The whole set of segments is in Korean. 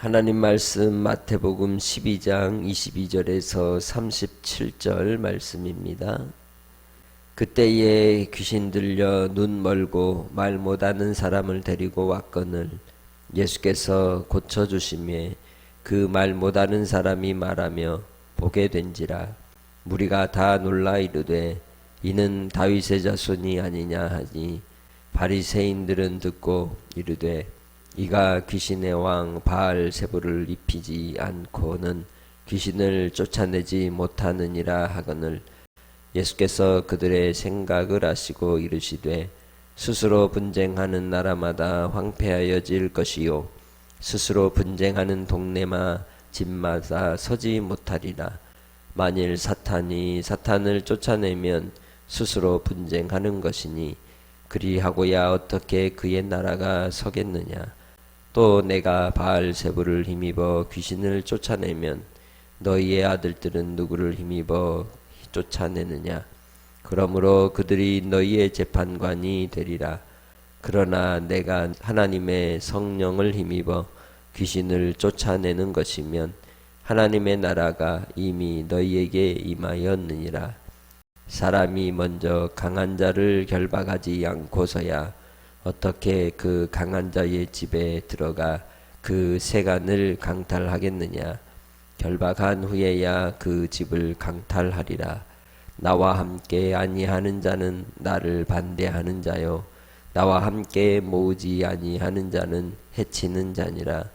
하나님 말씀 마태복음 12장 22절에서 37절 말씀입니다. 그때에 귀신 들려 눈 멀고 말 못하는 사람을 데리고 왔거늘 예수께서 고쳐주심에 그 말 못하는 사람이 말하며 보게 된지라. 무리가 다 놀라 이르되 이는 다윗의 자손이 아니냐 하니 바리새인들은 듣고 이르되 이가 귀신의 왕 바알세불을 입히지 않고는 귀신을 쫓아내지 못하느니라 하거늘 예수께서 그들의 생각을 아시고 이르시되 스스로 분쟁하는 나라마다 황폐하여질 것이요 스스로 분쟁하는 동네마 집마다 서지 못하리라. 만일 사탄이 사탄을 쫓아내면 스스로 분쟁하는 것이니 그리하고야 어떻게 그의 나라가 서겠느냐. 또 내가 바알세불을 힘입어 귀신을 쫓아내면 너희의 아들들은 누구를 힘입어 쫓아내느냐. 그러므로 그들이 너희의 재판관이 되리라. 그러나 내가 하나님의 성령을 힘입어 귀신을 쫓아내는 것이면 하나님의 나라가 이미 너희에게 임하였느니라. 사람이 먼저 강한 자를 결박하지 않고서야 어떻게 그 강한 자의 집에 들어가 그 세간을 강탈하겠느냐. 결박한 후에야 그 집을 강탈하리라. 나와 함께 아니하는 자는 나를 반대하는 자요 나와 함께 모으지 아니하는 자는 해치는 자니라.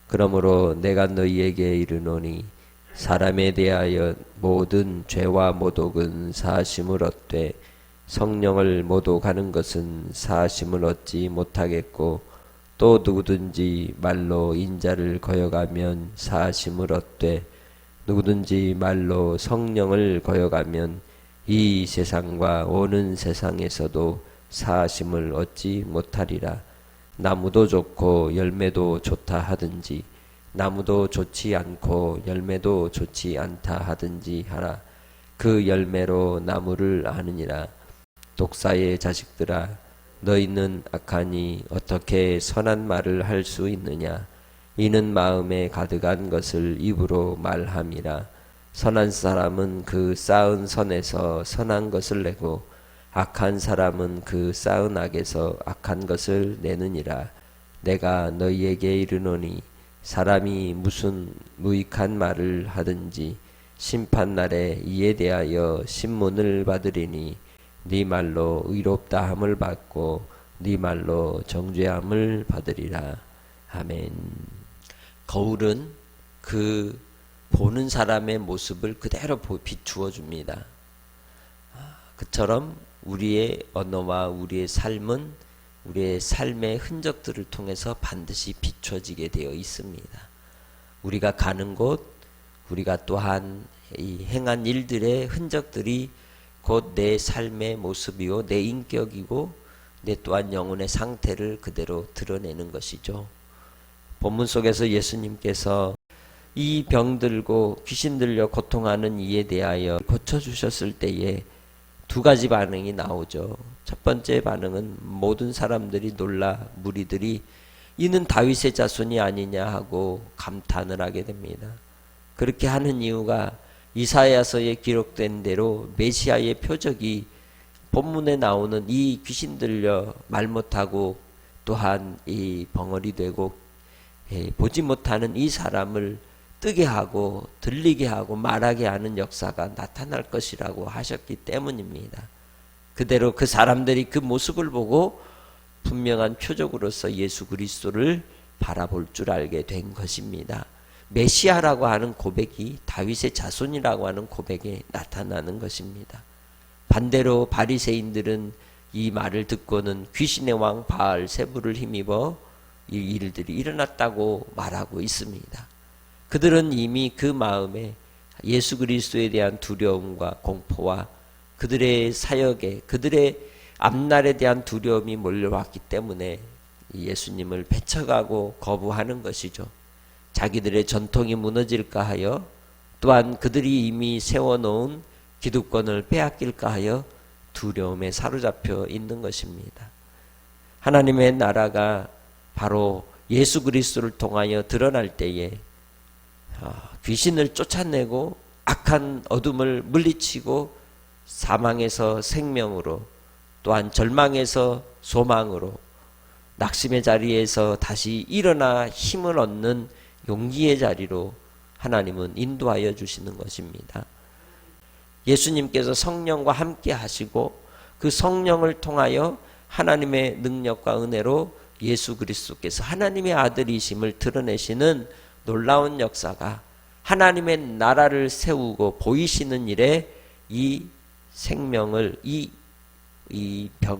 그러므로 내가 너희에게 이르노니 사람에 대하여 모든 죄와 모독은 사하심을 얻되 성령을 모독하는 것은 사하심을 얻지 못하겠고 또 누구든지 말로 인자를 거역하면 사하심을 얻되 누구든지 말로 성령을 거역하면 이 세상과 오는 세상에서도 사하심을 얻지 못하리라. 나무도 좋고 열매도 좋다 하든지 나무도 좋지 않고 열매도 좋지 않다 하든지 하라. 그 열매로 나무를 아느니라. 독사의 자식들아, 너희는 악하니 어떻게 선한 말을 할 수 있느냐. 이는 마음에 가득한 것을 입으로 말함이라. 선한 사람은 그 쌓은 선에서 선한 것을 내고 악한 사람은 그 쌓은 악에서 악한 것을 내느니라. 내가 너희에게 이르노니 사람이 무슨 무익한 말을 하든지 심판날에 이에 대하여 신문을 받으리니 네 말로 의롭다함을 받고 네 말로 정죄함을 받으리라. 아멘. 거울은 그 보는 사람의 모습을 그대로 비추어 줍니다. 그처럼 우리의 언어와 우리의 삶은 우리의 삶의 흔적들을 통해서 반드시 비춰지게 되어 있습니다. 우리가 가는 곳, 우리가 또한 이 행한 일들의 흔적들이 곧 내 삶의 모습이요 내 인격이고 내 또한 영혼의 상태를 그대로 드러내는 것이죠. 본문 속에서 예수님께서 이 병들고 귀신 들려 고통하는 이에 대하여 고쳐주셨을 때에 두 가지 반응이 나오죠. 첫 번째 반응은 모든 사람들이 놀라 무리들이 이는 다윗의 자손이 아니냐 하고 감탄을 하게 됩니다. 그렇게 하는 이유가 이사야서에 기록된 대로 메시아의 표적이 본문에 나오는 이 귀신 들려 말 못하고 또한 이 벙어리 되고 보지 못하는 이 사람을 뜨게 하고 들리게 하고 말하게 하는 역사가 나타날 것이라고 하셨기 때문입니다. 그대로 그 사람들이 그 모습을 보고 분명한 표적으로서 예수 그리스도를 바라볼 줄 알게 된 것입니다. 메시아라고 하는 고백이 다윗의 자손이라고 하는 고백에 나타나는 것입니다. 반대로 바리새인들은 이 말을 듣고는 귀신의 왕 바알세불을 힘입어 이 일들이 일어났다고 말하고 있습니다. 그들은 이미 그 마음에 예수 그리스도에 대한 두려움과 공포와 그들의 사역에 그들의 앞날에 대한 두려움이 몰려왔기 때문에 예수님을 배척하고 거부하는 것이죠. 자기들의 전통이 무너질까 하여 또한 그들이 이미 세워놓은 기득권을 빼앗길까 하여 두려움에 사로잡혀 있는 것입니다. 하나님의 나라가 바로 예수 그리스도를 통하여 드러날 때에 귀신을 쫓아내고 악한 어둠을 물리치고 사망에서 생명으로, 또한 절망에서 소망으로, 낙심의 자리에서 다시 일어나 힘을 얻는 용기의 자리로 하나님은 인도하여 주시는 것입니다. 예수님께서 성령과 함께 하시고 그 성령을 통하여 하나님의 능력과 은혜로 예수 그리스도께서 하나님의 아들이심을 드러내시는 놀라운 역사가, 하나님의 나라를 세우고 보이시는 일에 이 생명을, 이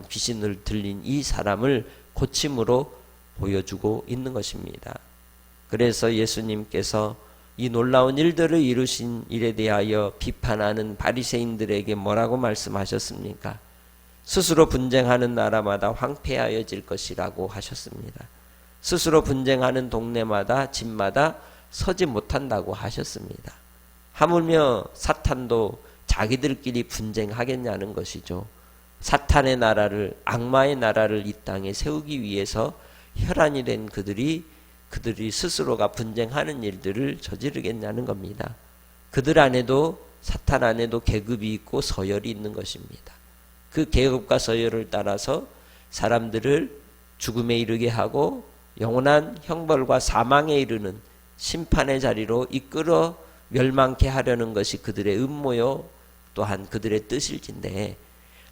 귀신을 들린 이 사람을 고침으로 보여주고 있는 것입니다. 그래서 예수님께서 이 놀라운 일들을 이루신 일에 대하여 비판하는 바리새인들에게 뭐라고 말씀하셨습니까? 스스로 분쟁하는 나라마다 황폐하여질 것이라고 하셨습니다. 스스로 분쟁하는 동네마다 집마다 서지 못한다고 하셨습니다. 하물며 사탄도 자기들끼리 분쟁하겠냐는 것이죠. 사탄의 나라를, 악마의 나라를 이 땅에 세우기 위해서 혈안이 된 그들이 스스로가 분쟁하는 일들을 저지르겠냐는 겁니다. 그들 안에도, 사탄 안에도 계급이 있고 서열이 있는 것입니다. 그 계급과 서열을 따라서 사람들을 죽음에 이르게 하고 영원한 형벌과 사망에 이르는 심판의 자리로 이끌어 멸망케 하려는 것이 그들의 음모요, 또한 그들의 뜻일진데,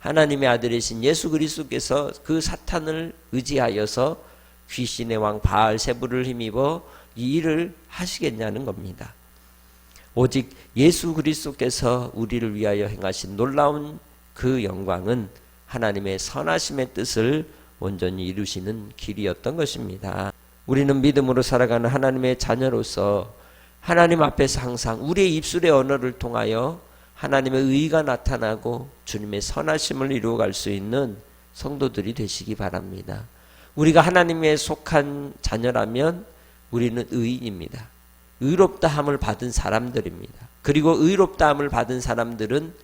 하나님의 아들이신 예수 그리스도께서 그 사탄을 의지하여서 귀신의 왕 바알세불을 힘입어 이 일을 하시겠냐는 겁니다. 오직 예수 그리스도께서 우리를 위하여 행하신 놀라운 그 영광은 하나님의 선하심의 뜻을 온전히 이루시는 길이었던 것입니다. 우리는 믿음으로 살아가는 하나님의 자녀로서 하나님 앞에서 항상 우리의 입술의 언어를 통하여 하나님의 의가 나타나고 주님의 선하심을 이루어갈 수 있는 성도들이 되시기 바랍니다. 우리가 하나님의 속한 자녀라면 우리는 의인입니다. 의롭다함을 받은 사람들입니다. 그리고 의롭다함을 받은 사람들은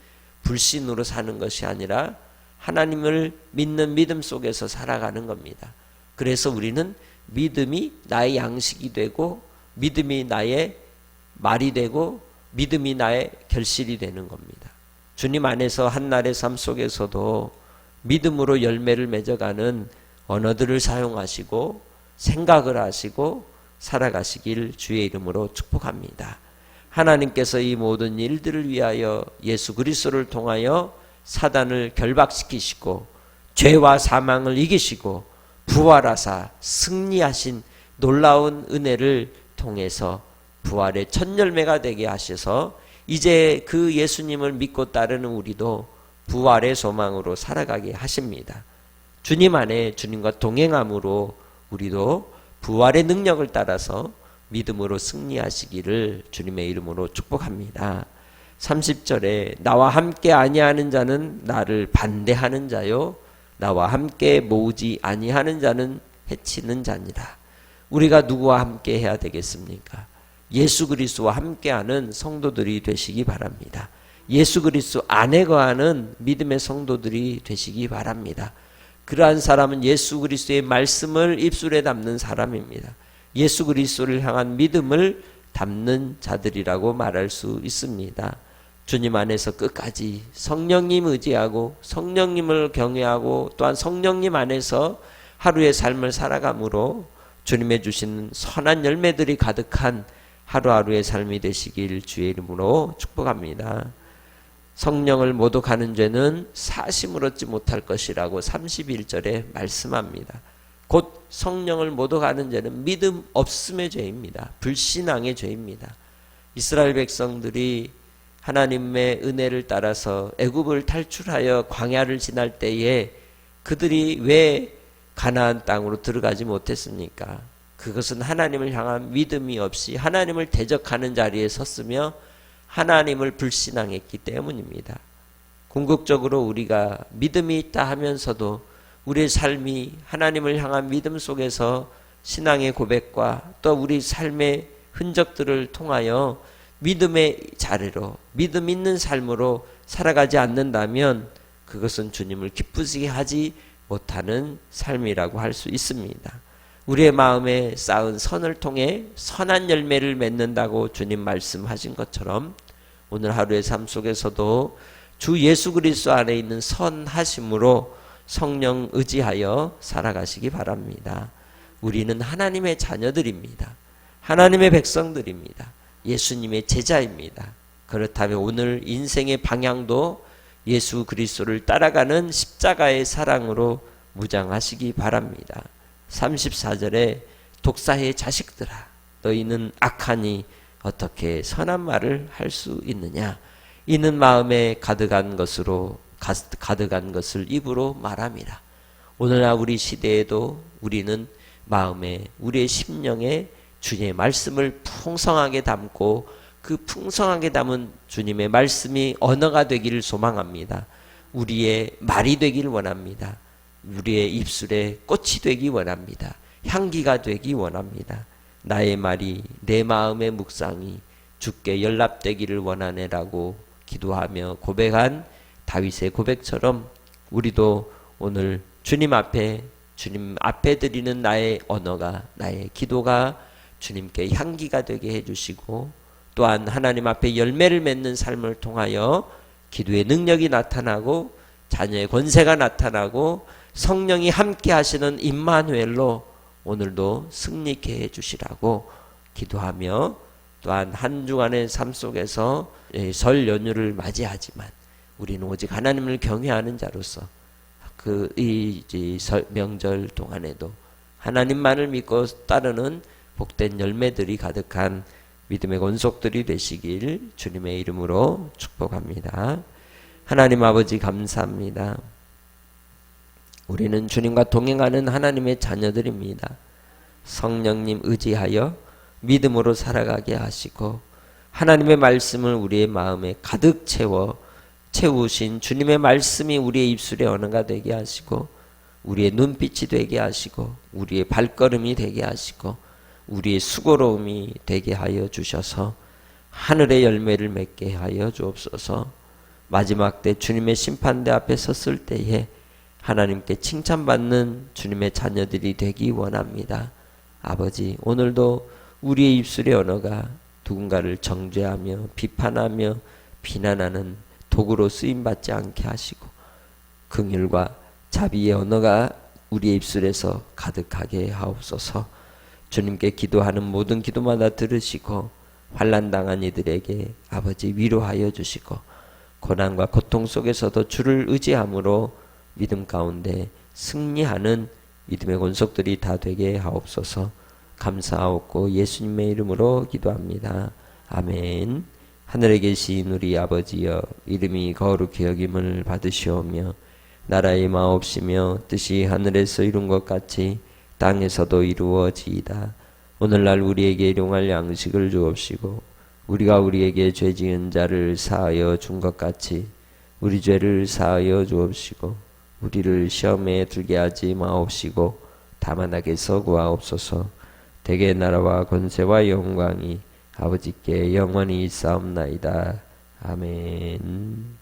불신으로 사는 것이 아니라 하나님을 믿는 믿음 속에서 살아가는 겁니다. 그래서 우리는 믿음이 나의 양식이 되고, 믿음이 나의 말이 되고, 믿음이 나의 결실이 되는 겁니다. 주님 안에서 한날의 삶 속에서도 믿음으로 열매를 맺어가는 언어들을 사용하시고 생각을 하시고 살아가시길 주의 이름으로 축복합니다. 하나님께서 이 모든 일들을 위하여 예수 그리스도를 통하여 사단을 결박시키시고 죄와 사망을 이기시고 부활하사 승리하신 놀라운 은혜를 통해서 부활의 첫 열매가 되게 하셔서 이제 그 예수님을 믿고 따르는 우리도 부활의 소망으로 살아가게 하십니다. 주님 안에 주님과 동행함으로 우리도 부활의 능력을 따라서 믿음으로 승리하시기를 주님의 이름으로 축복합니다. 30절에 나와 함께 아니하는 자는 나를 반대하는 자요, 나와 함께 모으지 아니하는 자는 해치는 자니라. 우리가 누구와 함께 해야 되겠습니까? 예수 그리스도와 함께하는 성도들이 되시기 바랍니다. 예수 그리스도 안에 거하는 믿음의 성도들이 되시기 바랍니다. 그러한 사람은 예수 그리스도의 말씀을 입술에 담는 사람입니다. 예수 그리스도를 향한 믿음을 담는 자들이라고 말할 수 있습니다. 주님 안에서 끝까지 성령님 의지하고 성령님을 경외하고 또한 성령님 안에서 하루의 삶을 살아감으로 주님의 주신 선한 열매들이 가득한 하루하루의 삶이 되시길 주의 이름으로 축복합니다. 성령을 모독하는 죄는 사심을 얻지 못할 것이라고 31절에 말씀합니다. 곧 성령을 모독하는 죄는 믿음 없음의 죄입니다. 불신앙의 죄입니다. 이스라엘 백성들이 하나님의 은혜를 따라서 애굽을 탈출하여 광야를 지날 때에 그들이 왜 가나안 땅으로 들어가지 못했습니까? 그것은 하나님을 향한 믿음이 없이 하나님을 대적하는 자리에 섰으며 하나님을 불신앙했기 때문입니다. 궁극적으로 우리가 믿음이 있다 하면서도 우리의 삶이 하나님을 향한 믿음 속에서 신앙의 고백과 또 우리 삶의 흔적들을 통하여 믿음의 자리로, 믿음 있는 삶으로 살아가지 않는다면 그것은 주님을 기쁘시게 하지 못하는 삶이라고 할 수 있습니다. 우리의 마음에 쌓은 선을 통해 선한 열매를 맺는다고 주님 말씀하신 것처럼 오늘 하루의 삶 속에서도 주 예수 그리스도 안에 있는 선하심으로 성령 의지하여 살아가시기 바랍니다. 우리는 하나님의 자녀들입니다. 하나님의 백성들입니다. 예수님의 제자입니다. 그렇다면 오늘 인생의 방향도 예수 그리스도를 따라가는 십자가의 사랑으로 무장하시기 바랍니다. 34절에 독사의 자식들아 너희는 악하니 어떻게 선한 말을 할 수 있느냐. 이는 마음에 가득한 것을 입으로 말함이라. 오늘날 우리 시대에도 우리는 마음에 우리의 심령에 주님의 말씀을 풍성하게 담고 그 풍성하게 담은 주님의 말씀이 언어가 되기를 소망합니다. 우리의 말이 되기를 원합니다. 우리의 입술에 꽃이 되기 원합니다. 향기가 되기 원합니다. 나의 말이 내 마음의 묵상이 주께 연락되기를 원하네라고 기도하며 고백한 다윗의 고백처럼 우리도 오늘 주님 앞에 드리는 나의 언어가 나의 기도가 주님께 향기가 되게 해주시고 또한 하나님 앞에 열매를 맺는 삶을 통하여 기도의 능력이 나타나고 자녀의 권세가 나타나고 성령이 함께 하시는 임마누엘로 오늘도 승리케 해주시라고 기도하며 또한 한 주간의 삶 속에서 설 연휴를 맞이하지만 우리는 오직 하나님을 경외하는 자로서 이 명절 동안에도 하나님만을 믿고 따르는 복된 열매들이 가득한 믿음의 권속들이 되시길 주님의 이름으로 축복합니다. 하나님 아버지 감사합니다. 우리는 주님과 동행하는 하나님의 자녀들입니다. 성령님 의지하여 믿음으로 살아가게 하시고 하나님의 말씀을 우리의 마음에 가득 채우신 주님의 말씀이 우리의 입술의 언어가 되게 하시고 우리의 눈빛이 되게 하시고 우리의 발걸음이 되게 하시고 우리의 수고로움이 되게 하여 주셔서 하늘의 열매를 맺게 하여 주옵소서. 마지막 때 주님의 심판대 앞에 섰을 때에 하나님께 칭찬받는 주님의 자녀들이 되기 원합니다. 아버지, 오늘도 우리의 입술의 언어가 누군가를 정죄하며 비판하며 비난하는 도구로 쓰임받지 않게 하시고 긍휼과 자비의 언어가 우리의 입술에서 가득하게 하옵소서. 주님께 기도하는 모든 기도마다 들으시고 환난당한 이들에게 아버지 위로하여 주시고 고난과 고통 속에서도 주를 의지함으로 믿음 가운데 승리하는 믿음의 권속들이 다 되게 하옵소서. 감사하옵고 예수님의 이름으로 기도합니다. 아멘. 하늘에 계신 우리 아버지여, 이름이 거룩히 여김을 받으시오며 나라의 마옵시며 뜻이 하늘에서 이룬 것 같이 땅에서도 이루어지이다. 오늘날 우리에게 일용할 양식을 주옵시고 우리가 우리에게 죄 지은 자를 사하여 준 것 같이 우리 죄를 사하여 주옵시고 우리를 시험에 들게 하지 마옵시고 다만 악에서 구하옵소서. 대개 나라와 권세와 영광이 아버지께 영원히 있사옵나이다. 아멘.